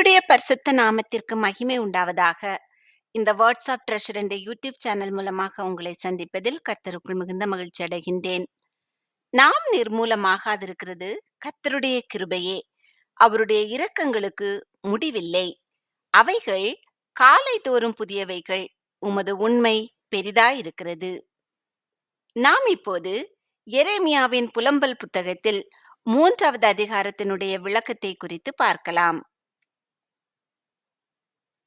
கர்த்தருடைய பரிசுத்த நாமத்திற்கு மகிமை உண்டாவதாக. இந்த வேர்ட்ஸ் ஆஃப் ட்ரெஷர் என்ற யூடியூப் சேனல் மூலமாக உங்களை சந்திப்பதில் கர்த்தருக்குள் மிகுந்த மகிழ்ச்சி அடைகின்றேன். நாம் நிர்மூலமாகாதிருக்கிறது கர்த்தருடைய கிருபையே. அவருடைய இரக்கங்களுக்கு முடிவில்லை. அவைகள் காலை தோறும் புதியவைகள். உமது உண்மை பெரிதாயிருக்கிறது. நாம் இப்போது எரேமியாவின் புலம்பல் புத்தகத்தில் 3வது அதிகாரத்தினுடைய விளக்கத்தை குறித்து பார்க்கலாம்.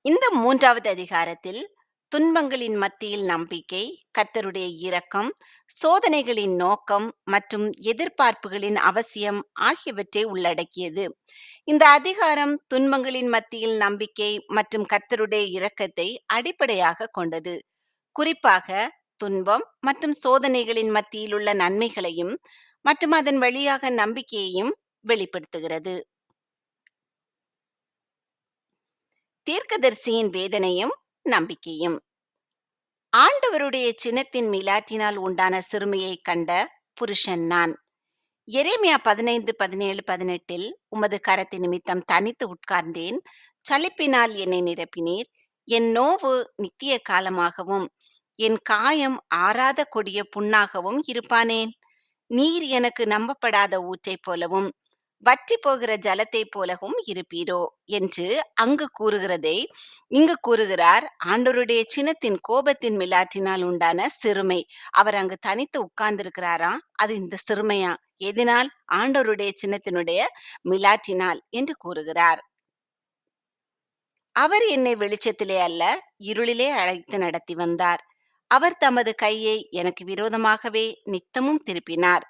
இந்த 3வது அதிகாரத்தில் துன்பங்களின் மத்தியில் நம்பிக்கை, கர்த்தருடைய இரக்கம், சோதனைகளின் நோக்கம் மற்றும் எதிர்பார்ப்புகளின் அவசியம் ஆகியவற்றை உள்ளடக்கியது. இந்த அதிகாரம் துன்பங்களின் மத்தியில் நம்பிக்கை மற்றும் கர்த்தருடைய இரக்கத்தை அடிப்படையாக கொண்டது. குறிப்பாக துன்பம் மற்றும் சோதனைகளின் மத்தியில் உள்ள நன்மைகளையும் மற்றும் அதன் வழியாக நம்பிக்கையையும் வெளிப்படுத்துகிறது. தீர்க்கதரிசியின் வேதனையும் நம்பிக்கையும். ஆண்டவருடைய சினத்தின் மிலாற்றினால் உண்டான சிறுமையை கண்ட புருஷன் நான். எரேமியா 15:17-18 உமது கரத்து நிமித்தம் தனித்து உட்கார்ந்தேன். சலிப்பினால் என்னை நிரப்பினீர். என் நோவு நித்திய காலமாகவும் என் காயம் ஆறாத கொடிய புண்ணாகவும் இருப்பானேன். நீர் எனக்கு நம்பப்படாத ஊற்றைப் போலவும் வற்றி போகிற ஜலத்தைப் போலவும் இருப்பீரோ என்று அங்கு கூறுகிறதை இங்கு கூறுகிறார். ஆண்டவருடைய சினத்தின் கோபத்தின் மிலாற்றினால் உண்டான சிறுமை. அவர் அங்கு தனித்து உட்கார்ந்திருக்கிறாரா? அது இந்த சிறுமையா? எதனால்? ஆண்டவருடைய சினத்தினுடைய மிலாற்றினால் என்று கூறுகிறார். அவர் என்னை வெளிச்சத்திலே அல்ல இருளிலே அழைத்து நடத்தி வந்தார். அவர் தமது கையை எனக்கு விரோதமாகவே நித்தமும் திருப்பினார்.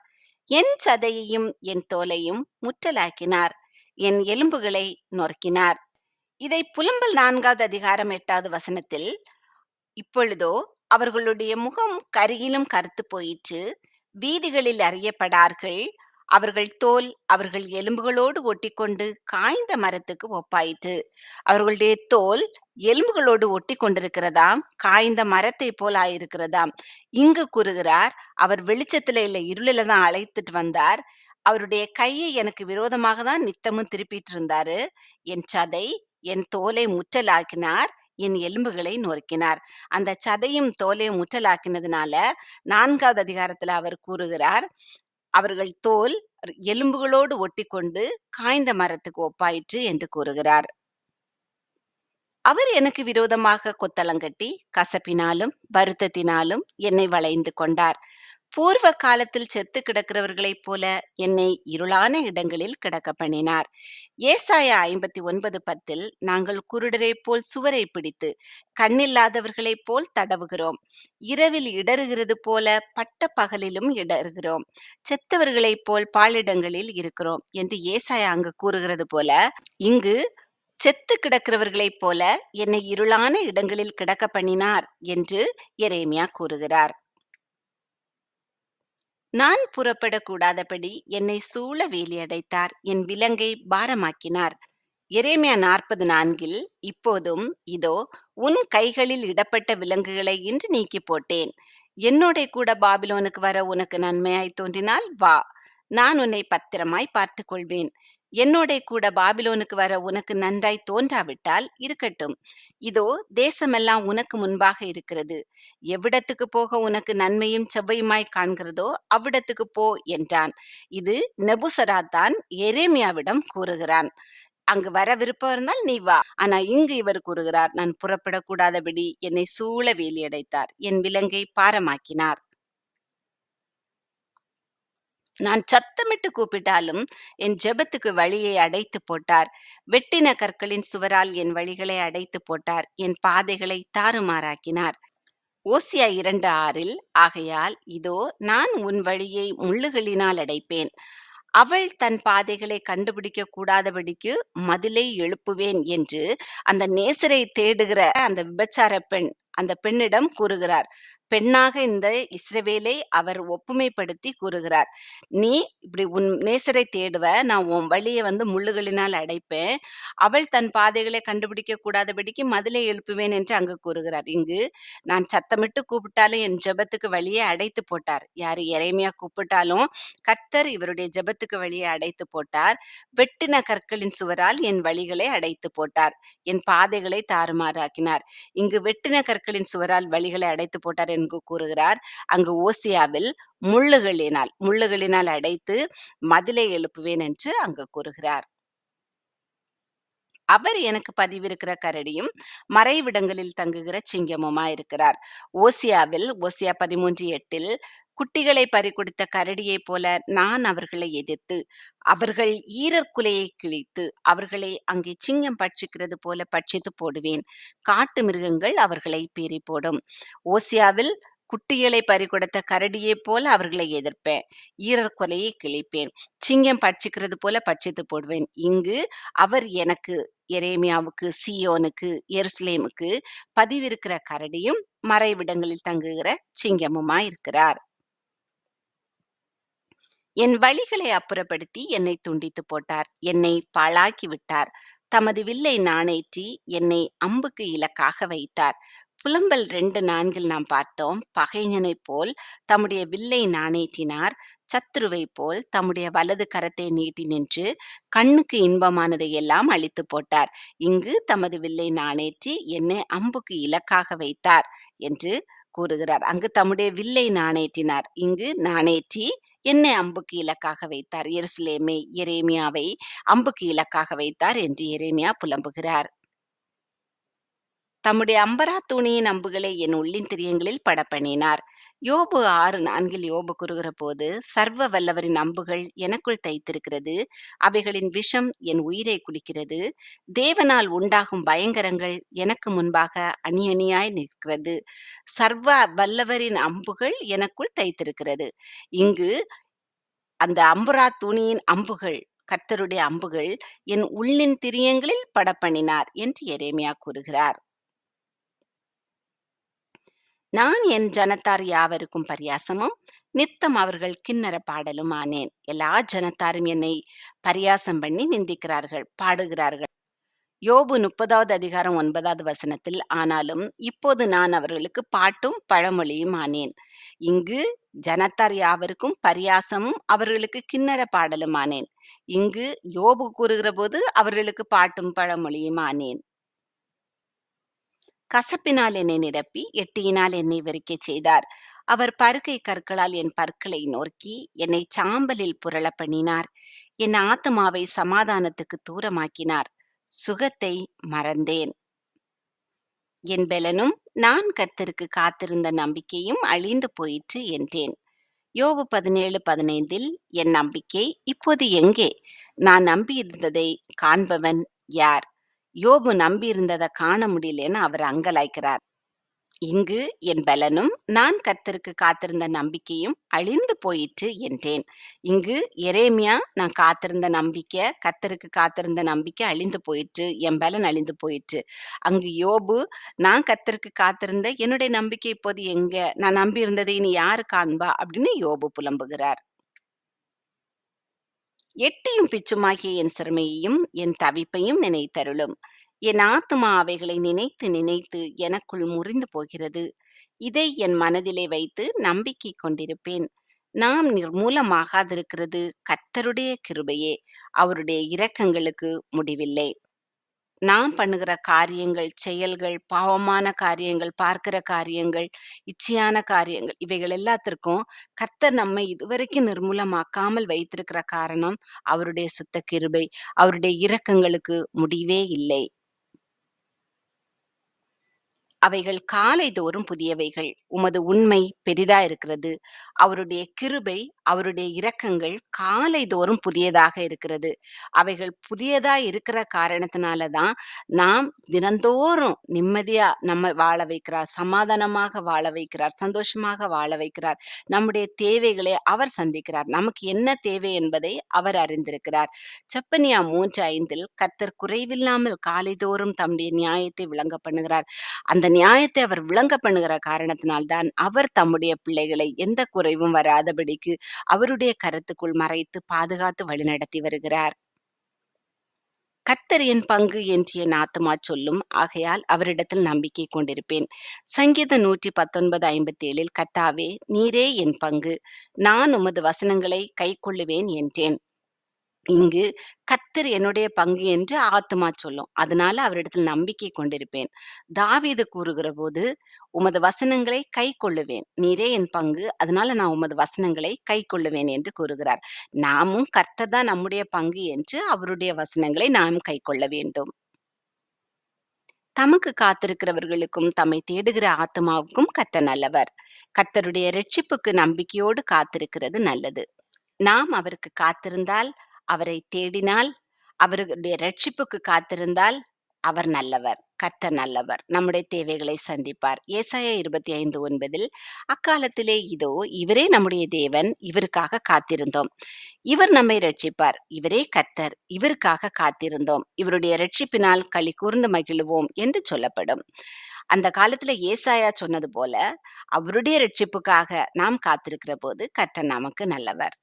என் சதையையும் என் தோலையும் முற்றலாக்கினார். என் எலும்புகளை நொறுக்கினார். இதை புலம்பல் 4வது அதிகாரம் 8வது வசனத்தில், இப்பொழுதோ அவர்களுடைய முகம் கரியிலும் கருத்து போயிற்று, வீதிகளில் அறியப்படார்கள். அவர்கள் தோல் அவர்கள் எலும்புகளோடு ஒட்டிக்கொண்டு காய்ந்த மரத்துக்கு ஒப்பாயிற்று. அவர்களுடைய தோல் எலும்புகளோடு ஒட்டி கொண்டிருக்கிறதாம், காய்ந்த மரத்தை போல் ஆயிருக்கிறதாம். இங்கு கூறுகிறார், அவர் வெளிச்சத்துல இல்ல இருளில தான் அழைத்துட்டு வந்தார். அவருடைய கையை எனக்கு விரோதமாக தான் நித்தமும் திருப்பிட்டு இருந்தாரு. என் சதை என் தோலை முற்றலாக்கினார். என் எலும்புகளை நொறுக்கினார். அந்த சதையும் தோலையும் முற்றலாக்கினதுனால 4வது அதிகாரத்துல அவர் கூறுகிறார், அவர்கள் தோல் எலும்புகளோடு ஒட்டிக்கொண்டு காய்ந்த மரத்துக்கு ஒப்பாயிற்று என்று கூறுகிறார். அவர் எனக்கு விரோதமாக கொத்தளங்கட்டி கசப்பினாலும் வருத்தத்தினாலும் என்னை வளைந்து கொண்டார். பூர்வ காலத்தில் செத்து கிடக்கிறவர்களைப் போல என்னை இருளான இடங்களில் கிடக்க பண்ணினார். ஏசாயா 59:10 நாங்கள் குருடரைப் போல் சுவரை பிடித்து கண்ணில்லாதவர்களைப் போல் தடவுகிறோம். இரவில் இடறுகிறது போல பட்ட பகலிலும் இடறுகிறோம். செத்தவர்களைப் போல் பாழிடங்களில் இருக்கிறோம் என்று ஏசாயா அங்கு கூறுகிறது போல, இங்கு செத்து கிடக்கிறவர்களைப் போல என்னை இருளான இடங்களில் கிடக்க பண்ணினார் என்று எரேமியா கூறுகிறார். நான் புறப்படக்கூடாதபடி என்னை சூழ வேலி அடைத்தார். என் விலங்கை பாரமாக்கினார். எரேமியா 40:4 இப்போதும் இதோ உன் கைகளில் இடப்பட்ட விலங்குகளை இன்று நீக்கி போட்டேன். என்னோட கூட பாபிலோனுக்கு வர உனக்கு நன்மையாய் தோன்றினால் வா, நான் உன்னை பத்திரமாய் பார்த்து கொள்வேன். என்னோட கூட பாபிலோனுக்கு வர உனக்கு நன்றாய் தோன்றாவிட்டால் இருக்கட்டும். இதோ தேசமெல்லாம் உனக்கு முன்பாக இருக்கிறது. எவ்விடத்துக்கு போக உனக்கு நன்மையும் செவ்வையுமாய் காண்கிறதோ அவ்விடத்துக்கு போ என்றான். இது நெபுசராத்தான் எரேமியாவிடம் கூறுகிறான். அங்கு வர விருப்பம் இருந்தால் நீ வா. ஆனா இங்கு இவர் கூறுகிறார், நான் புறப்படக்கூடாதபடி என்னை சூழ வேலி அடைத்தார். என் விலங்கை பாரமாக்கினார். நான் சத்தமிட்டு கூப்பிட்டாலும் என் ஜெபத்துக்கு வழியை அடைத்து போட்டார். வெட்டின கற்களின் சுவரால் என் வழிகளை அடைத்து போட்டார். என் பாதைகளை தாறுமாறாக்கினார். ஓசியா 2:6 ஆகையால் இதோ நான் உன் வழியை முள்ளுகளினால் அடைப்பேன். அவள் தன் பாதைகளை கண்டுபிடிக்க கூடாதபடிக்கு மதிலை எழுப்புவேன் என்று அந்த நேசரை தேடுகிற அந்த விபச்சார பெண் அந்த பெண்ணிடம் கூறுகிறார். பெண்ணாக இந்த இஸ்ரவேலை அவர் ஒப்புமைப்படுத்தி கூறுகிறார். "நீ இப்படி உன் நேசரை தேடுவ. நான் உன் வழிய முள்ளுகளினால் அடைப்பேன். அவள் தன் பாதைகளை கண்டுபிடிக்கக் கூடாதபடிக்கு மதிலை எழுப்புவேன்" என்று அங்கு கூறுகிறார். இங்கு நான் சத்தமிட்டு கூப்பிட்டாலும் என் ஜெபத்துக்கு வழியை அடைத்து போட்டார். யாரு? எரேமியா கூப்பிட்டாலும் கர்த்தர் இவருடைய ஜெபத்துக்கு வழியை அடைத்து போட்டார். வெட்டின கற்களின் சுவரால் என் வழிகளை அடைத்து போட்டார். என் பாதைகளை தாறுமாறாக்கினார். இங்கு வெட்டின கற்களின் சுவரால் வழிகளை அடைத்து போட்டார் என்று கூறுகிறார். அங்கு ஓசியாவில் முள்ளுகளினால் அடைத்து மதிலை எழுப்புவேன் என்று அங்கு கூறுகிறார். அவர் எனக்கு பதிவிருக்கிற கரடியும் மறைவிடங்களில் தங்குகிற சிங்கமுமாயிருக்கிறார். ஓசியா 13:8 குட்டிகளை பறிகொடுத்த கரடியைப் போல நான் அவர்களை எதிர்த்து அவர்கள் ஈரக்குலையை கிழித்து அவர்களை அங்கே சிங்கம் பட்சிக்கிறது போல பட்சித்து போடுவேன். காட்டு மிருகங்கள் அவர்களை பீறி போடும். ஓசியாவில் குட்டிகளை பறிகொடுத்த கரடியைப் போல அவர்களை எதிர்ப்பேன். ஈரக்குலையை கிழிப்பேன். சிங்கம் பட்சிக்கிறது போல பட்சித்து போடுவேன். இங்கு அவர் எனக்கு எரேமியாவுக்கு, சீயோனுக்கு, எருசலேமுக்கு பதிவிருக்கிற கரடியும் மறைவிடங்களில் தங்குகிற சிங்கமுமாயிருக்கிறார். என் வழிகளை அப்புறப்படுத்தி என்னை துண்டித்து போட்டார். என்னை பாழாக்கி விட்டார். தமது வில்லை நாணேற்றி என்னை அம்புக்கு இலக்காக வைத்தார். புலம்பல் 2:4 நாம் பார்த்தோம். பகைஞனைப் போல் தம்முடைய வில்லை நாணேற்றினார். சத்துருவைப் போல் தம்முடைய வலது கரத்தை நீட்டி நின்று கண்ணுக்கு இன்பமானதை எல்லாம் அழித்து போட்டார். இங்கு தமது வில்லை நாணேற்றி என்னை அம்புக்கு இலக்காக வைத்தார் என்று கூறுகிறார். அங்கு தம்முடைய வில்லை நாணேற்றினார். இங்கு நாணேற்றி என்னை அம்புக்கு இலக்காக வைத்தார். எரேமியாவை அம்புக்கு இலக்காக வைத்தார் என்று எரேமியா புலம்புகிறார். தம்முடைய அம்பரா தூணியின் அம்புகளை என் உள்ளின் திரியங்களில் படப்பண்ணினார். யோபு 6:4 யோபு கூறுகிற போது, சர்வ வல்லவரின் அம்புகள் எனக்குள் தைத்திருக்கிறது. அவைகளின் விஷம் என் உயிரை குடிக்கிறது. தேவனால் உண்டாகும் பயங்கரங்கள் எனக்கு முன்பாக அணி அணியாய் நிற்கிறது. சர்வ வல்லவரின் அம்புகள் எனக்குள் தைத்திருக்கிறது. இங்கு அந்த அம்புரா தூணியின் அம்புகள், கர்த்தருடைய அம்புகள் என் உள்ளின் திரியங்களில் படப்பண்ணினார் என்று எரேமியா கூறுகிறார். நான் என் ஜனத்தார் யாவருக்கும் பரியாசமும் நித்தம் அவர்கள் கின்னர பாடலும் ஆனேன். எல்லா ஜனத்தாரும் என்னை பரியாசம் பண்ணி நிந்திக்கிறார்கள், பாடுகிறார்கள். யோபு 30:9 ஆனாலும் இப்போது நான் அவர்களுக்கு பாட்டும் பழமொழியும் ஆனேன். இங்கு ஜனத்தார் யாவருக்கும் பரியாசமும் அவர்களுக்கு கின்னர பாடலும் ஆனேன். இங்கு யோபு கூறுகிற போது அவர்களுக்கு பாட்டும் பழமொழியும் ஆனேன். கசப்பினால் என்னை நிரப்பி எட்டியினால் என்னை வெறிக்கச் செய்தார். அவர் பருக்கை கற்களால் என் பற்களை நொறுக்கி என்னை சாம்பலில் புரள பண்ணினார். என் ஆத்துமாவை சமாதானத்துக்கு தூரமாக்கினார். சுகத்தை மறந்தேன். என் பெலனும் நான் கர்த்தருக்கு காத்திருந்த நம்பிக்கையும் அழிந்து போயிற்று என்றேன். யோபு 17:15 என் நம்பிக்கை இப்போது எங்கே? நான் நம்பியிருந்ததை காண்பவன் யார்? யோபு நம்பியிருந்ததை காண முடியலன்னு அவர் அங்கலாய்க்கிறார். இங்கு என் பலனும் நான் கர்த்தருக்கு காத்திருந்த நம்பிக்கையும் அழிந்து போயிற்று என்றேன். இங்கு எரேமியா நான் காத்திருந்த நம்பிக்கை, கர்த்தருக்கு காத்திருந்த நம்பிக்கை அழிந்து போயிற்று, என் பலன் அழிந்து போயிற்று. அங்கு யோபு நான் கர்த்தருக்கு காத்திருந்த என்னுடைய நம்பிக்கை இப்போது எங்க? நான் நம்பியிருந்ததை இனி யாரு காண்பா அப்படின்னு யோபு புலம்புகிறார். எட்டியும் பிச்சுமாகிய என் சிறுமையையும் என் தவிப்பையும் நினைத்தருளும். என் ஆத்துமா அவைகளை நினைத்து நினைத்து எனக்குள் முறிந்து போகிறது. இதை என் மனதிலே வைத்து நம்பிக்கை கொண்டிருப்பேன். நாம் நிர்மூலமாகாதிருக்கிறது கர்த்தருடைய கிருபையே. அவருடைய இரக்கங்களுக்கு முடிவில்லை. நாம் பண்ணுகிற காரியங்கள், செயல்கள், பாவமான காரியங்கள், பார்க்கிற காரியங்கள், இச்சையான காரியங்கள் இவைகள் எல்லாத்திற்கும் கர்த்தர் நம்மை இதுவரைக்கும் நிர்மூலமாக்காமல் வைத்திருக்கிற காரணம் அவருடைய சுத்த கிருபை. அவருடைய இரக்கங்களுக்கு முடிவே இல்லை. அவைகள் காலைதோறும் புதியவைகள். உமது உண்மை பெரிதாயிருக்கிறது. அவருடைய கிருபை, அவருடைய இரக்கங்கள் காலைதோறும் புதியதாக இருக்கிறது. அவைகள் புதியதாய் இருக்கிற காரணத்தினால தான் நாம் தினந்தோறும் நிம்மதியா நம்ம வாழ வைக்கிறார். சமாதானமாக வாழ வைக்கிறார். சந்தோஷமாக வாழ வைக்கிறார். நம்முடைய தேவைகளை அவர் சந்திக்கிறார். நமக்கு என்ன தேவை என்பதை அவர் அறிந்திருக்கிறார். செப்பனியா 3:5 கர்த்தர் குறைவில்லாமல் காலைதோறும் தம்முடைய நியாயத்தை விளங்க பண்ணுகிறார். அந்த நியாயத்தை அவர் விளங்க பண்ணுகிற காரணத்தினால்தான் அவர் தம்முடைய பிள்ளைகளை எந்த குறைவும் வராதபடிக்கு அவருடைய கரத்துக்குள் மறைத்து பாதுகாத்து வழிநடத்தி வருகிறார். கர்த்தர் என் பங்கு என்று என் ஆத்துமா சொல்லும். ஆகையால் அவரிடத்தில் நம்பிக்கை கொண்டிருப்பேன். சங்கீதம் 119:57 கர்த்தாவே, நீரே என் பங்கு. நான் உமது வசனங்களை கைக்கொள்ளுவேன் என்றேன். இங்கு கர்த்தர் என்னுடைய பங்கு என்று ஆத்துமா சொல்லும். அதனால அவரிடத்தில் நம்பிக்கை கொண்டிருப்பேன். தாவீது கூறுகிறபோது, உமது வசனங்களை கைக்கொள்ளுவேன். நீரே என் பங்கு. அதனால நான் உமது வசனங்களை கைக்கொள்ளுவேன் என்று கூறுகிறார். நாமும் கர்த்தர் தான் நம்முடைய பங்கு என்று அவருடைய வசனங்களை நாம் கைக்கொள்ள வேண்டும். தமக்கு காத்திருக்கிறவர்களுக்கும் தம்மை தேடுகிற ஆத்துமாவுக்கும் கர்த்தர் நல்லவர். கர்த்தருடைய இரட்சிப்புக்கு நம்பிக்கையோடு காத்திருக்கிறது நல்லது. நாம் அவருக்கு காத்திருந்தால், அவரை தேடினால், அவருடைய இரட்சிப்புக்கு காத்திருந்தால், அவர் நல்லவர். கர்த்தர் நல்லவர். நம்முடைய தேவைகளை சந்திப்பார். ஏசாயா 25:9 அக்காலத்திலே இதோ, இவரே நம்முடைய தேவன், இவருக்காக காத்திருந்தோம். இவர் நம்மை இரட்சிப்பார். இவரே கர்த்தர், இவருக்காக காத்திருந்தோம். இவருடைய இரட்சிப்பினால் களி கூர்ந்து மகிழுவோம் என்று சொல்லப்படும். அந்த காலத்துல ஏசாயா சொன்னது போல, அவருடைய இரட்சிப்புக்காக நாம் காத்திருக்கிற போது கர்த்தர் நமக்கு நல்லவர்.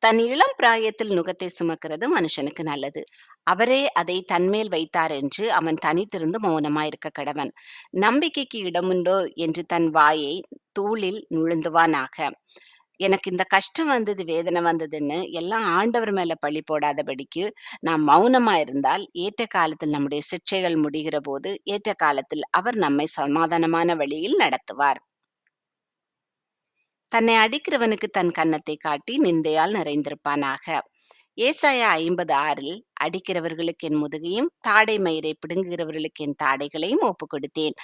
தன் இளம் பிராயத்தில் நுகத்தை சுமக்கிறது மனுஷனுக்கு நல்லது. அவரே அதை தன்மேல் வைத்தார் என்று அவன் தனித்திருந்து மௌனமாயிருக்க கடவன். நம்பிக்கைக்கு இடமுண்டோ என்று தன் வாயை தூளில் நுழுந்துவானாக. எனக்கு இந்த கஷ்டம் வந்தது, வேதனை வந்ததுன்னு எல்லாம் ஆண்டவர் மேல பழி போடாதபடிக்கு நாம் மௌனமா இருந்தால், ஏற்ற காலத்தில் நம்முடைய சிட்சைகள் முடிகிற போது, ஏற்ற காலத்தில் அவர் நம்மை சமாதானமான வழியில் நடத்துவார். தன்னை அடிக்கிறவனுக்கு தன் கன்னத்தை காட்டி நிந்தையால் நிறைந்திருப்பானாக. ஏசாயா 50:6 அடிக்கிறவர்களுக்கு என் முதுகையும் தாடை மயிரை பிடுங்குகிறவர்களுக்கு என் தாடைகளையும் ஒப்புக் கொடுத்தேன்.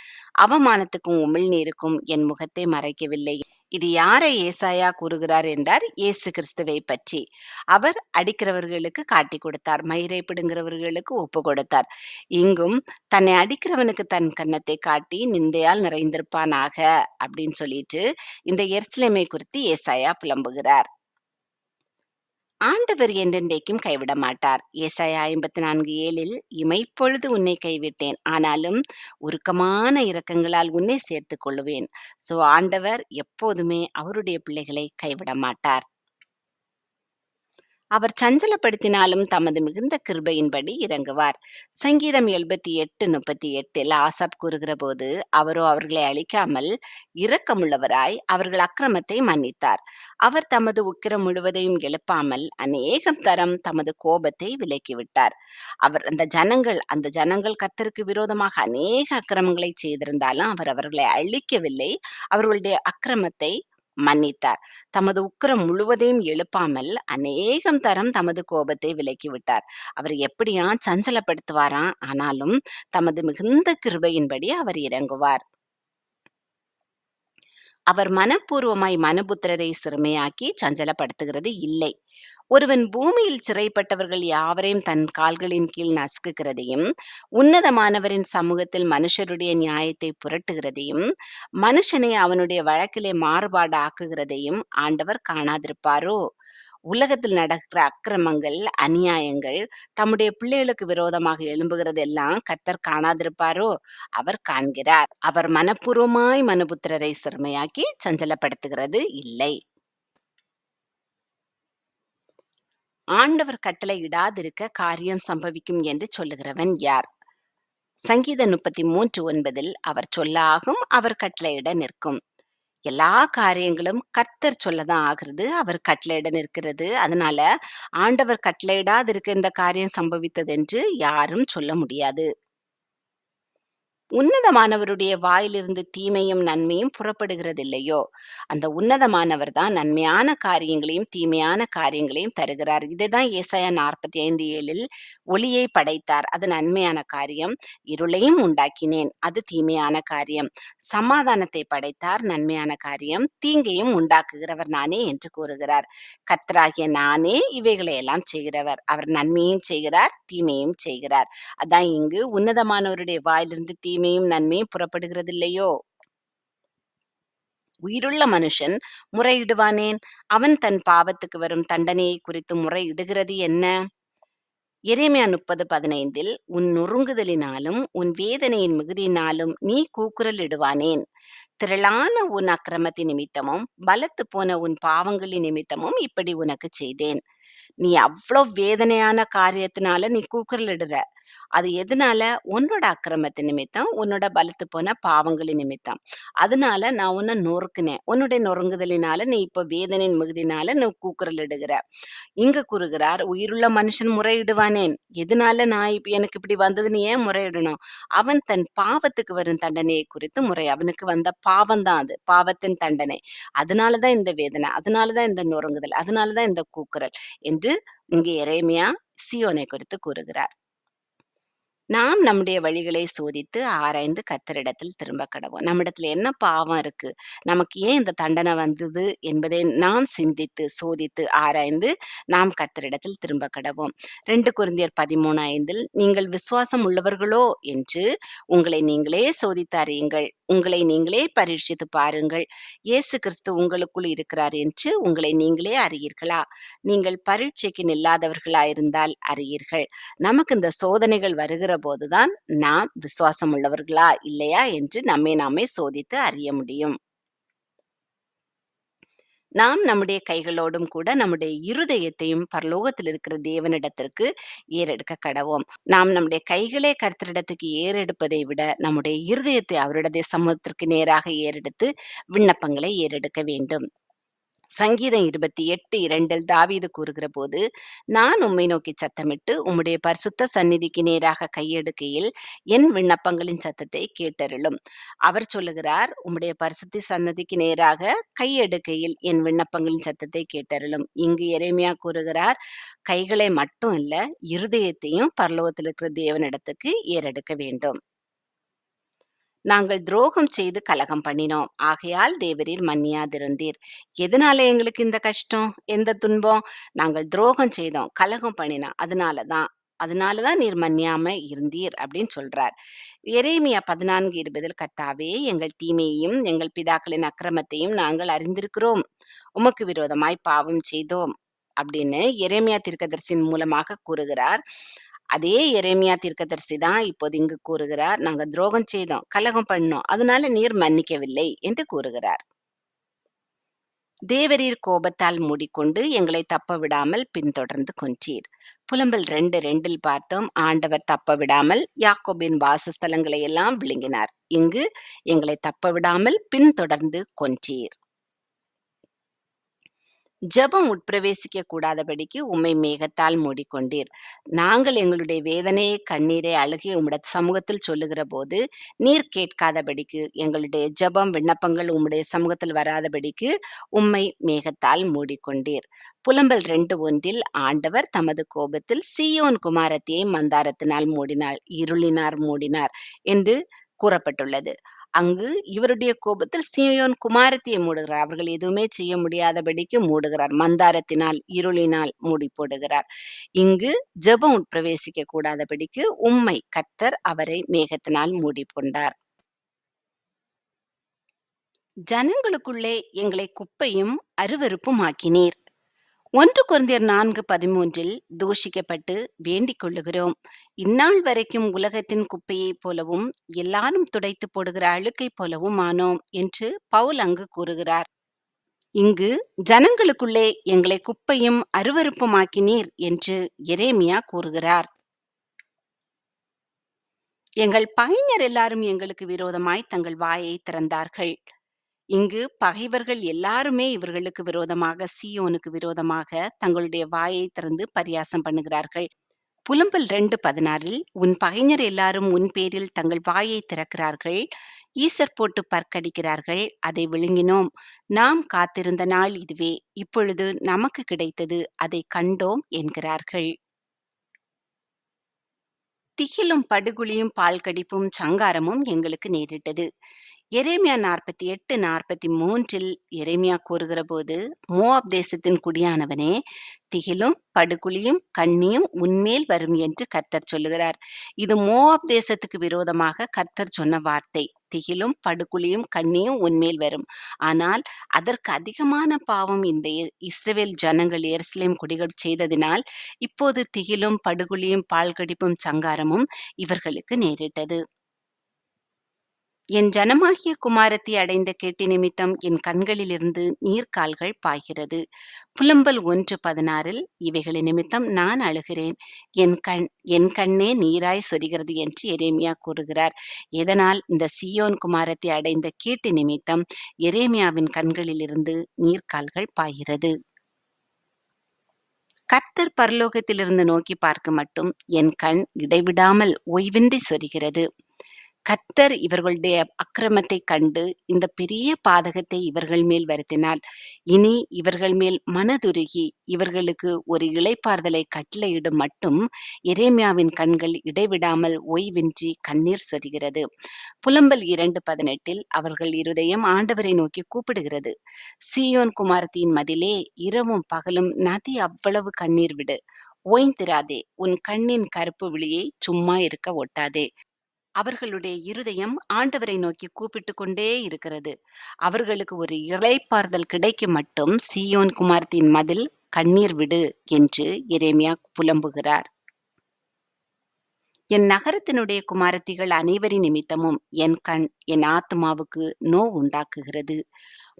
அவமானத்துக்கும் உமிழ்நீருக்கும் என் முகத்தை மறைக்கவில்லை. இது யாரை ஏசாயா கூறுகிறார் என்றார், இயேசு கிறிஸ்துவை பற்றி. அவர் அடிக்கிறவர்களுக்கு காட்டி கொடுத்தார், மயிரை பிடுங்குகிறவர்களுக்கு ஒப்பு கொடுத்தார். இங்கும் தன்னை அடிக்கிறவனுக்கு தன் கன்னத்தை காட்டி நிந்தையால் நிறைந்திருப்பானாக அப்படின்னு சொல்லிட்டு இந்த எருசலேமை குறித்து ஏசாயா புலம்புகிறார். ஆண்டவர் என்றென்றைக்கும் கைவிட மாட்டார். ஏசாயா 54:7 இமைப்பொழுது உன்னை கைவிட்டேன். ஆனாலும் உருக்கமான இரக்கங்களால் உன்னை சேர்த்துக் கொள்ளுவேன். ஆண்டவர் எப்போதுமே அவருடைய பிள்ளைகளை கைவிட மாட்டார். அவர் சஞ்சலப்படுத்தினாலும் தமது மிகுந்த கிருபையின்படி இறங்குவார். சங்கீதம் 78:38 ஆசாப் கூறுகிறபோது, அவரோ அவர்களை அழிக்காமல் இரக்கமுள்ளவராய் அவர்கள் அக்கிரமத்தை மன்னித்தார். அவர் தமது உக்கிரம் முழுவதையும் எழுப்பாமல் அநேகம் தரம் தமது கோபத்தை விலக்கிவிட்டார். அந்த ஜனங்கள் கர்த்தருக்கு விரோதமாக அநேக அக்கிரமங்களை செய்திருந்தாலும் அவர் அவர்களை அழிக்கவில்லை. அவர்களுடைய அக்கிரமத்தை மன்னித்தார். தமது உக்கிரம் முழுவதையும் எழுப்பாமல் அநேகம் தரம் தமது கோபத்தை விலக்கிவிட்டார். அவர் எப்படியாம் சஞ்சலப்படுத்துவாராம், ஆனாலும் தமது மிகுந்த கிருபையின்படி அவர் இறங்குவார். அவர் மனப்பூர்வமாய் மனுபுத்திரரை சிறுமையாக்கி சஞ்சலப்படுத்துகிறது இல்லை. ஒருவன் பூமியில் சிறைப்பட்டவர்கள் யாவரையும் தன் கால்களின் கீழ் நசுக்குகிறதையும், உன்னதமானவரின் சமூகத்தில் மனுஷருடைய நியாயத்தை புரட்டுகிறதையும், மனுஷனை அவனுடைய வழக்கிலே மாறுபாடு ஆக்குகிறதையும் ஆண்டவர் காணாதிருப்பாரோ? உலகத்தில் நடக்கிற அக்கிரமங்கள், அநியாயங்கள், தம்முடைய பிள்ளைகளுக்கு விரோதமாக எழும்புகிறதெல்லாம் கர்த்தர் காணாதிருப்பாரோ? அவர் காண்கிறார். அவர் மனப்பூர்வமாய் மனுபுத்திரரை சிறுமையாக்கி சஞ்சலப்படுத்துகிறது இல்லை. ஆண்டவர் கட்டளை இடாதிருக்க காரியம் சம்பவிக்கும் என்று சொல்லுகிறவன் யார்? சங்கீதம் 33:9 அவர் சொல்லாகும், அவர் கட்டளையிட நிற்கும். எல்லா காரியங்களும் கர்த்தர் சொல்லதான் ஆகிறது. அவர் கட்டளையிட நிற்கிறது. அதனால ஆண்டவர் கட்டளையிடாதிருக்க இந்த காரியம் சம்பவித்ததென்று யாரும் சொல்ல முடியாது. உன்னதமானவருடைய வாயிலிருந்து தீமையும் நன்மையும் புறப்படுகிறதில்லையோ? அந்த உன்னதமானவர் தான் நன்மையான காரியங்களையும் தீமையான காரியங்களையும் தருகிறார். இதைதான் ஏசாயா 45:7 ஒளியை படைத்தார், அது நன்மையான காரியம். இருளையும் உண்டாக்கினேன், அது தீமையான காரியம். சமாதானத்தை படைத்தார், நன்மையான காரியம். தீங்கையும் உண்டாக்குகிறவர் நானே என்று கூறுகிறார். கர்த்தராகிய நானே இவைகளை எல்லாம் செய்கிறவர். அவர் நன்மையும் செய்கிறார், தீமையும் செய்கிறார். அதான் இங்கு உன்னதமானவருடைய வாயிலிருந்து தீமையும் நன்மையும் புறப்படுகிறதில்லையோ? உயிருள்ள மனுஷன் முறையிடுவானேன்? அவன் தன் பாவத்துக்கு வரும் தண்டனையை குறித்து முறையிடுகிறது என்ன? எரேமியா 30:15 உன் நொறுங்குதலினாலும் உன் வேதனையின் மிகுதியினாலும் நீ கூக்குரல் இடுவானேன். திரளான உன் அக்கிரமத்தின் நிமித்தமும் பலத்து போன உன் பாவங்களின் நிமித்தமும் இப்படி உனக்கு செய்தேன். நீ அவ்வளோ வேதனையான காரியத்தினால நீ கூக்குரலிடுற. அது எதனால? உன்னோட அக்கிரமத்து நிமித்தம், உன்னோட பலத்து போன பாவங்களின் நிமித்தம். அதனால நான் உன்ன நொறுக்குனேன். உன்னுடைய நொறுங்குதலினால நீ இப்ப வேதனையின் மிகுதினால நீ கூக்குரலிடுகிற. இங்க கூறுகிறார், உயிருள்ள மனுஷன் முறையிடுவானேன்? எதனால நான் இப்ப எனக்கு இப்படி வந்ததுன்னு ஏன் முறையிடணும்? அவன் தன் பாவத்துக்கு வரும் தண்டனையை குறித்து அவனுக்கு வந்த பாவம் தான் அது. பாவத்தின் தண்டனை. அதனால தான் இந்த வேதனை. அதனால தான் இந்த நொறுங்குதல். அதனால தான் இந்த கூக்குரல் என்று இங்கே எரேமியா சீயோனை குறித்து கூறுகிறார். நாம் நம்முடைய வழிகளை சோதித்து ஆராய்ந்து கர்த்தரிடத்தில் திரும்ப கடவோம். நம்மிடத்துல என்ன பாவம் இருக்கு? நமக்கு ஏன் இந்த தண்டனை வந்தது என்பதை நாம் சிந்தித்து, சோதித்து ஆராய்ந்து நாம் கர்த்தரிடத்தில் திரும்ப கடவோம். 2 கொரிந்தியர் 13:5 நீங்கள் விசுவாசம் உள்ளவர்களோ என்று உங்களை நீங்களே சோதித்து அறியுங்கள். உங்களை நீங்களே பரீட்சித்து பாருங்கள். இயேசு கிறிஸ்து உங்களுக்குள் இருக்கிறார் என்று உங்களை நீங்களே அறியீர்களா? நீங்கள் பரீட்சைக்கு நில்லாதவர்களாயிருந்தால் அறியீர்கள். நமக்கு இந்த சோதனைகள் வருகிற போதுதான் நாம் விசுவாசம் உள்ளவர்களா இல்லையா என்று நம்மை நாமே சோதித்து அறிய முடியும். நாம் நம்முடைய கைகளோடும் கூட நம்முடைய இருதயத்தையும் பரலோகத்தில் இருக்கிற தேவனிடத்திற்கு ஏறெடுக்க கடவோம். நாம் நம்முடைய கைகளே கர்த்தரிடத்துக்கு ஏறெடுப்பதை விட நம்முடைய இருதயத்தை அவருடைய சமூகத்திற்கு நேராக ஏறெடுத்து விண்ணப்பங்களை ஏறெடுக்க வேண்டும். சங்கீதம் 28:2 தாவீது கூறுகிற போது, நான் உம்மை நோக்கி சத்தமிட்டு உம்முடைய பரிசுத்த சந்நிதிக்கு நேராக கையெடுக்கையில் என் விண்ணப்பங்களின் சத்தத்தை கேட்டருளும். அவர் சொல்லுகிறார், உம்முடைய பரிசுத்த சந்நிதிக்கு நேராக கையெடுக்கையில் என் விண்ணப்பங்களின் சத்தத்தை கேட்டருளும். இங்கு எரேமியா கூறுகிறார், கைகளை மட்டும் இல்ல, இருதயத்தையும் பரலோகத்தில் இருக்கிற தேவனிடத்துக்கு ஏறெடுக்க வேண்டும். நாங்கள் துரோகம் செய்து கலகம் பண்ணினோம். ஆகையால் தேவரீர் மன்னியாதிருந்தீர். எதனால எங்களுக்கு இந்த கஷ்டம்? எந்த துன்பம்? நாங்கள் துரோகம் செய்தோம், கலகம் பண்ணினோம். அதனால தான் நீர் மன்னியாம இருந்தீர் அப்படின்னு சொல்றார். எரேமியா 14:20 கர்த்தாவே, எங்கள் தீமையையும் எங்கள் பிதாக்களின் அக்கிரமத்தையும் நாங்கள் அறிந்திருக்கிறோம். உமக்கு விரோதமாய் பாவம் செய்தோம் அப்படின்னு எரேமியா தீர்க்கதரிசியின் மூலமாக கூறுகிறார். அதே எரேமியா தீர்க்கதரிசி தான் இப்போது இங்கு கூறுகிறார், நாங்க துரோகம் செய்தோம், கலகம் பண்ணோம், அதனால நீர் மன்னிக்கவில்லை என்று கூறுகிறார். தேவரீர் கோபத்தால் மூடிக்கொண்டு எங்களை தப்ப விடாமல் பின்தொடர்ந்து கொன்றீர். புலம்பல் 2:2 பார்த்தோம், ஆண்டவர் தப்ப விடாமல் யாக்கோபின் வாசஸ்தலங்களை எல்லாம் விழுங்கினார். இங்கு எங்களை தப்ப விடாமல் பின்தொடர்ந்து கொன்றீர். ஜெபம் உட்பிரவேசிக்க கூடாதபடிக்கு உம்மை மேகத்தால் மூடிக்கொண்டீர். நாங்கள் எங்களுடைய வேதனையை, கண்ணீரை, அழுகை உம்முடைய சமூகத்தில் சொல்லுகிற போது நீர் கேட்காதபடிக்கு, எங்களுடைய ஜெபம் விண்ணப்பங்கள் உம்முடைய சமூகத்தில் வராதபடிக்கு உம்மை மேகத்தால் மூடிக்கொண்டீர். புலம்பல் 2:1 ஆண்டவர் தமது கோபத்தில் சீயோன் குமாரத்தியை மந்தாரத்தினால் மூடினார், இருளினார் மூடினார் என்று கூறப்பட்டுள்ளது. அங்கு இவருடைய கோபத்தில் சீயோன் குமாரத்தியை மூடுகிறார். அவர்கள் எதுவுமே செய்ய முடியாதபடிக்கு மூடுகிறார். மந்தாரத்தினால், இருளினால் மூடி போடுகிறார். இங்கு ஜெபம் உட்பிரவேசிக்க கூடாதபடிக்கு உம்மை கர்த்தர் அவரை மேகத்தினால் மூடி கொண்டார். ஜனங்களுக்குள்ளே எங்களை குப்பையும் அருவருப்பும் ஆக்கினீர். 1 கொரிந்தியர் 4:13 தூஷிக்கப்பட்டு வேண்டிக் கொள்ளுகிறோம். இந்நாள் வரைக்கும் உலகத்தின் குப்பையைப் போலவும் எல்லாரும் துடைத்து போடுகிற அழுக்கைப் போலவும் ஆனோம் என்று பவுல் அங்கு கூறுகிறார். இங்கு ஜனங்களுக்குள்ளே எங்களை குப்பையும் அருவருப்புமாக்கினீர் என்று எரேமியா கூறுகிறார். எங்கள் பகைஞர் எல்லாரும் எங்களுக்கு விரோதமாய் தங்கள் வாயை திறந்தார்கள். இங்கு பகைவர்கள் எல்லாருமே இவர்களுக்கு விரோதமாக, சீயோனுக்கு விரோதமாக தங்களுடைய வாயை திறந்து பரியாசம் பண்ணுகிறார்கள். புலம்பல் 2:16 உன் பகைஞர் எல்லாரும் உன் பேரில் தங்கள் வாயை திறக்கிறார்கள். ஈசர் போட்டு பற்கடிக்கிறார்கள். அதை விழுங்கினோம். நாம் காத்திருந்த நாள் இதுவே. இப்பொழுது நமக்கு கிடைத்தது. அதை கண்டோம் என்கிறார்கள். திகிலும் படுகுழியும் பால் கடிப்பும் சங்காரமும் எங்களுக்கு நேரிட்டது. எரேமியா 48:43 எரேமியா கூறுகிற போது, மோவாப் தேசத்தின் குடியானவனே, திகிலும் படுகுழியும் கண்ணியும் உன்மேல் வரும் என்று கர்த்தர் சொல்லுகிறார். இது மோவாப் தேசத்துக்கு விரோதமாக கர்த்தர் சொன்ன வார்த்தை. திகிலும் படுகுழியும் கண்ணியும் உன்மேல் வரும். ஆனால் அதற்கு அதிகமான பாவம் இந்த இஸ்ரவேல் ஜனங்கள் எருசலேம் குடிகள் செய்ததினால் இப்போது திகிலும் படுகுழியும் பாழ்கடிப்பும் சங்காரமும் இவர்களுக்கு நேரிட்டது. என் ஜனமாகிய குமாரத்தி அடைந்த கேட்டு நிமித்தம் என் கண்களிலிருந்து நீர்க்கால்கள் பாய்கிறது. புலம்பல் 1:16 இவைகளின் நிமித்தம் நான் அழுகிறேன். என் கண்ணே நீராய் சொரிகிறது என்று எரேமியா கூறுகிறார். எதனால் இந்த சீயோன் குமாரத்தி அடைந்த கேட்டு நிமித்தம் எரேமியாவின் கண்களிலிருந்து நீர்க்கால்கள் பாய்கிறது. கர்த்தர் பரலோகத்திலிருந்து நோக்கி பார்க்க மட்டும் என் கண் இடைவிடாமல் ஓய்வின்றி சொரிகிறது. கர்த்தர் இவர்களுடைய அக்கிரமத்தைக் கண்டு இந்த பெரிய பாதகத்தை இவர்கள் மேல் வருத்தினார். இனி இவர்கள் மேல் மனதுருகி இவர்களுக்கு ஒரு இளைப்பாறுதலை கட்டளையிடும் மட்டும் எரேமியாவின் கண்கள் இடைவிடாமல் ஓய்வின்றி கண்ணீர் சொரிகிறது. புலம்பல் 2:18 அவர்கள் இருதயம் ஆண்டவரை நோக்கி கூப்பிடுகிறது. சீயோன் குமாரத்தியின் மதிலே, இரவும் பகலும் நதி அவ்வளவு கண்ணீர் விடு. ஓய்ந்திராதே, உன் கண்ணின் கருப்பு விழியை சும்மா இருக்க ஒட்டாதே. அவர்களுடைய இருதயம் ஆண்டவரை நோக்கி கூப்பிட்டு கொண்டே இருக்கிறது. அவர்களுக்கு ஒரு இளைப்பாறுதல் கிடைக்கும் மட்டும் சீயோன் குமாரத்தின் மதில் கண்ணீர் விடு என்று எரேமியா புலம்புகிறார். என் நகரத்தினுடைய குமாரத்திகள் அனைவரின் நிமித்தமும் என் கண் என் ஆத்துமாவுக்கு உண்டாக்குகிறது.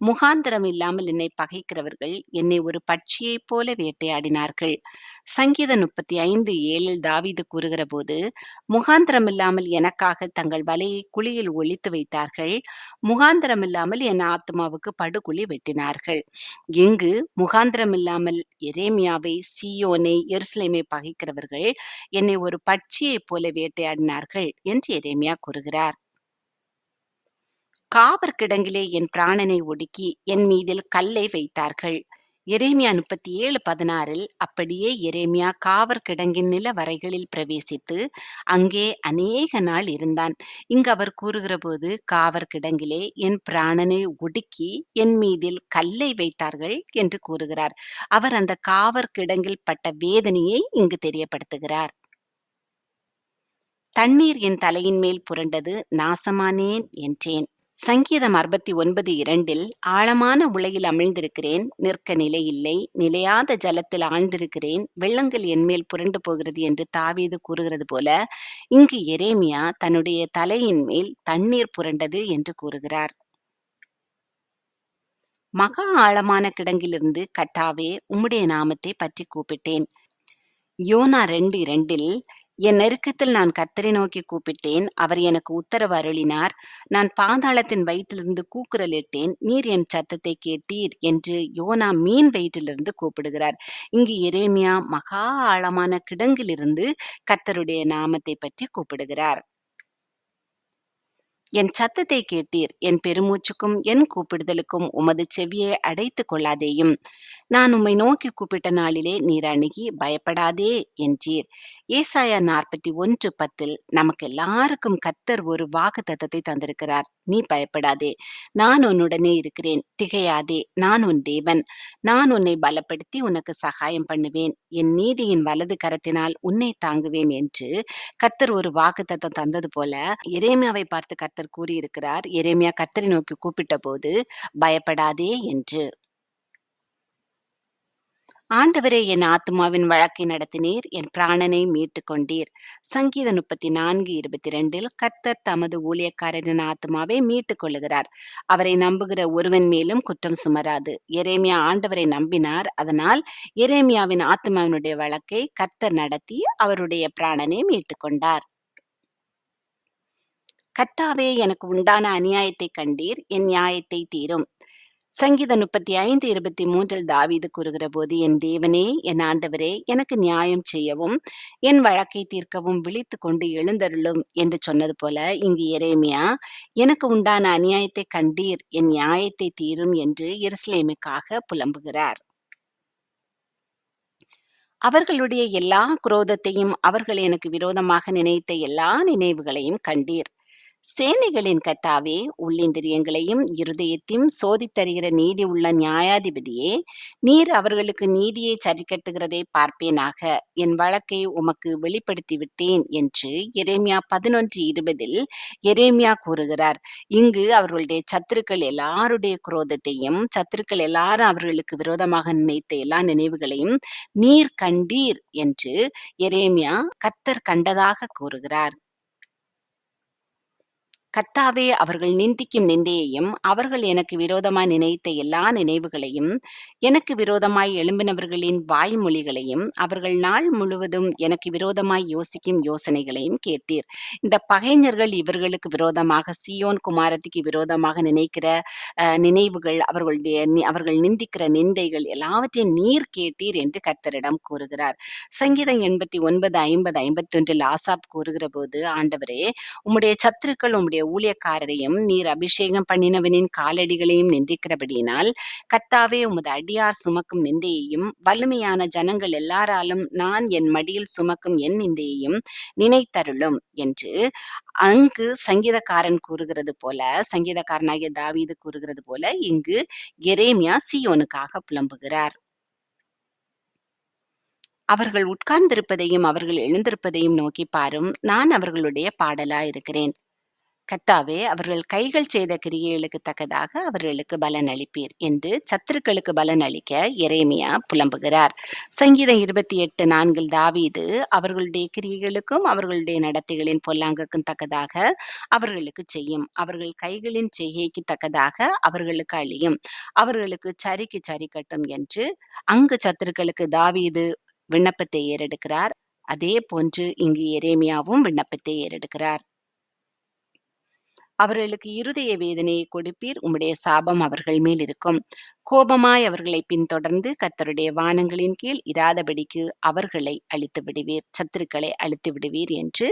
முகாந்திரம் இல்லாமல் என்னை பகைக்கிறவர்கள் என்னை ஒரு பட்சியைப் போல வேட்டையாடினார்கள். சங்கீதம் 35:7 தாவீது கூறுகிற போது, முகாந்திரமில்லாமல் எனக்காக தங்கள் வலையை குழியில் ஒளித்து வைத்தார்கள். முகாந்திரமில்லாமல் என் ஆத்துமாவுக்கு படுகுழி வெட்டினார்கள். இங்கு முகாந்திரமில்லாமல் எரேமியாவை, சீயோனை, எருசலேமை பகைக்கிறவர்கள் என்னை ஒரு பட்சியைப் போல வேட்டையாடினார்கள் என்று எரேமியா கூறுகிறார். காவற் கிடங்கிலே என் பிராணனை ஒடுக்கி என் மீதில் கல்லை வைத்தார்கள். எரேமியா 37:16 அப்படியே எரேமியா காவற் கிடங்கின் நிலவறைகளில் பிரவேசித்து அங்கே அநேக நாள் இருந்தான். இங்கு அவர் கூறுகிறபோது காவற் கிடங்கிலே என் பிராணனை ஒடுக்கி என் மீதில் கல்லை வைத்தார்கள் என்று கூறுகிறார். அவர் அந்த காவற் கிடங்கில் பட்ட வேதனையை இங்கு தெரியப்படுத்துகிறார். தண்ணீர் என் தலையின் மேல் புரண்டது, நாசமானேன் என்றேன். சங்கீதம் 69:2 ஆழமான உளையில் அமிழ்ந்திருக்கிறேன், நிற்க நிலையில்லை, நிலையாத ஜலத்தில் ஆழ்ந்திருக்கிறேன், வெள்ளங்கள் என்மேல் புரண்டு போகிறது என்று தாவீது கூறுகிறது போல, இங்கு எரேமியா தன்னுடைய தலையின் மேல் தண்ணீர் புரண்டது என்று கூறுகிறார். மகா ஆழமான கிடங்கிலிருந்து கர்த்தாவே உம்முடைய நாமத்தை பற்றி கூப்பிட்டேன். யோனா 2:2 என் நெருக்கத்தில் நான் கர்த்தரை நோக்கி கூப்பிட்டேன். அவர் எனக்கு உத்தரவு அருளினார். நான் பாதாளத்தின் வயிற்றிலிருந்து கூக்குரலிட்டேன். நீர் என் சத்தத்தை கேட்டீர் என்று யோனா மீன் வயிற்றிலிருந்து கூப்பிடுகிறார். இங்கு எரேமியா மகா ஆழமான கிடங்கிலிருந்து கர்த்தருடைய நாமத்தை பற்றி கூப்பிடுகிறார். என் சத்தத்தை கேட்டீர். என் பெருமூச்சுக்கும் என் கூப்பிடுதலுக்கும் உமது செவியை அடைத்துக் கொள்ளாதேயும். நான் உம்மை நோக்கி கூப்பிட்ட நாளிலே நீர் அணுகி பயப்படாதே என்றீர். ஏசாயா 41:10 நமக்கு எல்லாருக்கும் கர்த்தர் ஒரு வாக்குத்தத்தத்தை தந்திருக்கிறார். நீ பயப்படாதே, நான் உன்னுடனே இருக்கிறேன். திகையாதே, நான் உன் தேவன். நான் உன்னை பலப்படுத்தி உனக்கு சகாயம் பண்ணுவேன். என் நீதியின் வலது கரத்தினால் உன்னை தாங்குவேன் என்று கர்த்தர் ஒரு வாக்குத்தத்தம் தந்தது போல எரேமியாவை பார்த்து கர்த்தர் கூறியிருக்கிறார். எரேமியா கர்த்தரை நோக்கி கூப்பிட்ட போது பயப்படாதே என்று. ஆண்டவரே என் ஆத்துமாவின் வழக்கை நடத்தினீர், என் பிராணனை மீட்டுக் கொண்டீர். சங்கீதம் 34:22 கர்த்தர் தமது ஊழியக்காரரின் ஆத்துமாவை மீட்டுக் கொள்ளுகிறார். அவரை நம்புகிற ஒருவன் மேலும் குற்றம் சுமராது. எரேமியா ஆண்டவரை நம்பினார். அதனால் எரேமியாவின் ஆத்துமாவினுடைய வழக்கை கர்த்தர் நடத்தி அவருடைய பிராணனை மீட்டுக் கொண்டார். கர்த்தாவே எனக்கு உண்டான அநியாயத்தைக் கண்டீர், என் நியாயத்தை தீரும். சங்கீதம் 35:23 தாவீது கூறுகிறபோது, என் தேவனே, என் ஆண்டவரே, எனக்கு நியாயம் செய்யவும் என் வழக்கை தீர்க்கவும் விழித்துக் கொண்டு எழுந்தருளும் என்று சொன்னது போல, இங்கு எரேமியா எனக்கு உண்டான அநியாயத்தைக் கண்டீர், என் நியாயத்தை தீரும் என்று எருசலேமுக்காக புலம்புகிறார். அவர்களுடைய எல்லா குரோதத்தையும் அவர்கள் எனக்கு விரோதமாக நினைத்த எல்லா நினைவுகளையும் கண்டீர். சேனைகளின் கர்த்தாவே, உள்ளிந்திரியங்களையும் இருதயத்தையும் சோதித்தறிகிற நீதி உள்ள நியாயாதிபதியே, நீர் அவர்களுக்கு நீதியை சரிக்கட்டுகிறதை பார்ப்பேனாக. என் வழக்கை உமக்கு வெளிப்படுத்தி விட்டேன் என்று எரேமியா 11:20 எரேமியா கூறுகிறார். இங்கு அவர்களுடைய சத்துருக்கள் எல்லாருடைய குரோதத்தையும், சத்துருக்கள் எல்லாரும் அவர்களுக்கு விரோதமாக நினைத்த எல்லா நினைவுகளையும் நீர் கண்டீர் என்று எரேமியா கர்த்தர் கண்டதாக கூறுகிறார். கர்த்தாவே, அவர்கள் நிந்திக்கும் நிந்தையையும், அவர்கள் எனக்கு விரோதமாய் நினைத்த எல்லா நினைவுகளையும், எனக்கு விரோதமாய் எழும்பினவர்களின் வாய்மொழிகளையும், அவர்கள் நாள் முழுவதும் எனக்கு விரோதமாய் யோசிக்கும் யோசனைகளையும் கேட்டீர். இந்த பகைஞர்கள் இவர்களுக்கு விரோதமாக சீயோன் குமாரத்திக்கு விரோதமாக நினைக்கிற நினைவுகள், அவர்கள் நிந்திக்கிற நிந்தைகள் எல்லாவற்றையும் நீர் கேட்டீர் என்று கர்த்தரிடம் கூறுகிறார். சங்கீதம் 89, 50, 51 ஆசாப் கூறுகிற போது, ஆண்டவரே, உம்முடைய சத்துருக்கள் உம்முடைய ஊழியக்காரரையும் நீர் அபிஷேகம் பண்ணினவனின் காலடிகளையும் நிந்திக்கிறபடியினால், கர்த்தாவே, உமது அடியார் சுமக்கும் நிந்தையையும், வலிமையான ஜனங்கள் எல்லாராலும் நான் என் மடியில் சுமக்கும் என் நிந்தையையும் நினைத்தருளும் என்று அங்கு சங்கீதக்காரன் கூறுகிறது போல, சங்கீதக்காரனாகிய தாவீது கூறுகிறது போல, இங்கு எரேமியா சீயோனுக்காக புலம்புகிறார். அவர்கள் உட்கார்ந்திருப்பதையும் அவர்கள் எழுந்திருப்பதையும் நோக்கிப் பாரும், நான் அவர்களுடைய பாடலாயிருக்கிறேன். கர்த்தாவே, அவர்கள் கைகள் செய்த கிரியைகளுக்குத் தக்கதாக அவர்களுக்கு பலன் அளிப்பீர் என்று சத்துருக்களுக்கு பலன் அளிக்க எரேமியா புலம்புகிறார். சங்கீதம் 28:4 தாவீது அவர்களுடைய கிரியைகளுக்கும் அவர்களுடைய நடத்தைகளின் பொல்லாங்குக்கும் தக்கதாக அவர்களுக்குச் செய்யும், அவர்கள் கைகளின் செய்கைக்கு தக்கதாக அவர்களுக்கு அழியும், அவர்களுக்கு சரிக்கு சரி கட்டும் என்று அங்கு சத்துருக்களுக்கு தாவீது விண்ணப்பத்தை ஏறெடுக்கிறார். அதே போன்று இங்கு எரேமியாவும் விண்ணப்பத்தை ஏறெடுக்கிறார். அவர்களுக்கு இருதய வேதனையை கொடுப்பீர், உம்முடைய சாபம் அவர்கள் மேல் இருக்கும். கோபமாய் அவர்களை பின்தொடர்ந்து கர்த்தருடைய வானங்களின் கீழ் இராதபடிக்கு அவர்களை அழித்து விடுவீர், சத்துருக்களை அழித்து விடுவீர் என்று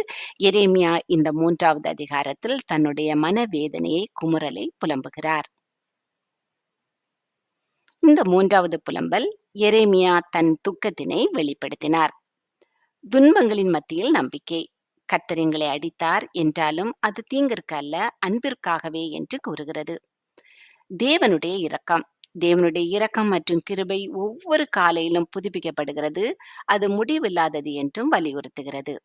எரேமியா இந்த 3வது அதிகாரத்தில் தன்னுடைய மனவேதனையை, குமுறலை புலம்புகிறார். இந்த 3வது புலம்பல் எரேமியா தன் துக்கத்தினை வெளிப்படுத்தினார். துன்பங்களின் மத்தியில் நம்பிக்கை. கர்த்தர் எங்களை அடித்தார் என்றாலும் அது தீங்கிற்கு அல்ல, அன்பிற்காகவே என்று கூறுகிறது. தேவனுடைய இரக்கம். தேவனுடைய இரக்கம் மற்றும் கிருபை ஒவ்வொரு காலையிலும் புதுப்பிக்கப்படுகிறது, அது முடிவில்லாதது என்றும் வலியுறுத்துகிறது.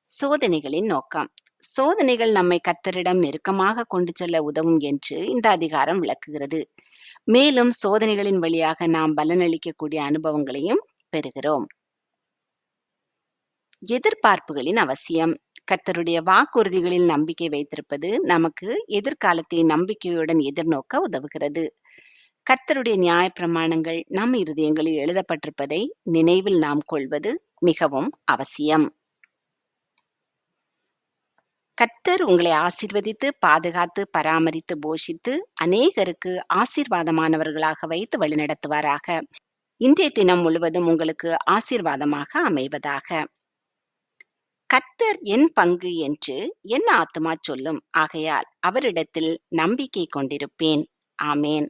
சோதனைகளின் நோக்கம். சோதனைகள் நம்மை கர்த்தரிடம் நெருக்கமாக கொண்டு செல்ல உதவும் என்று இந்த அதிகாரம் விளக்குகிறது. மேலும் சோதனைகளின் வழியாக நாம் பலனளிக்கக்கூடிய அனுபவங்களையும் பெறுகிறோம். எதிர்பார்ப்புகளின் அவசியம். கர்த்தருடைய வாக்குறுதிகளில் நம்பிக்கை வைத்திருப்பது நமக்கு எதிர்காலத்தை நம்பிக்கையுடன் எதிர்நோக்க உதவுகிறது. கர்த்தருடைய நியாயப்பிரமாணங்கள் நம் இருதயங்களில் எழுதப்பட்டிருப்பதை நினைவில் நாம் கொள்வது மிகவும் அவசியம். கர்த்தர் உங்களை ஆசீர்வதித்து, பாதுகாத்து, பராமரித்து, போஷித்து, அநேகருக்கு ஆசீர்வாதமானவர்களாக வைத்து வழிநடத்துவாராக. இன்றைய தினம் முழுவதும் உங்களுக்கு ஆசீர்வாதமாக அமைவதாக. கர்த்தர் என் பங்கு என்று என் ஆத்துமா சொல்லும், ஆகையால் அவரிடத்தில் நம்பிக்கை கொண்டிருப்பேன். ஆமேன்.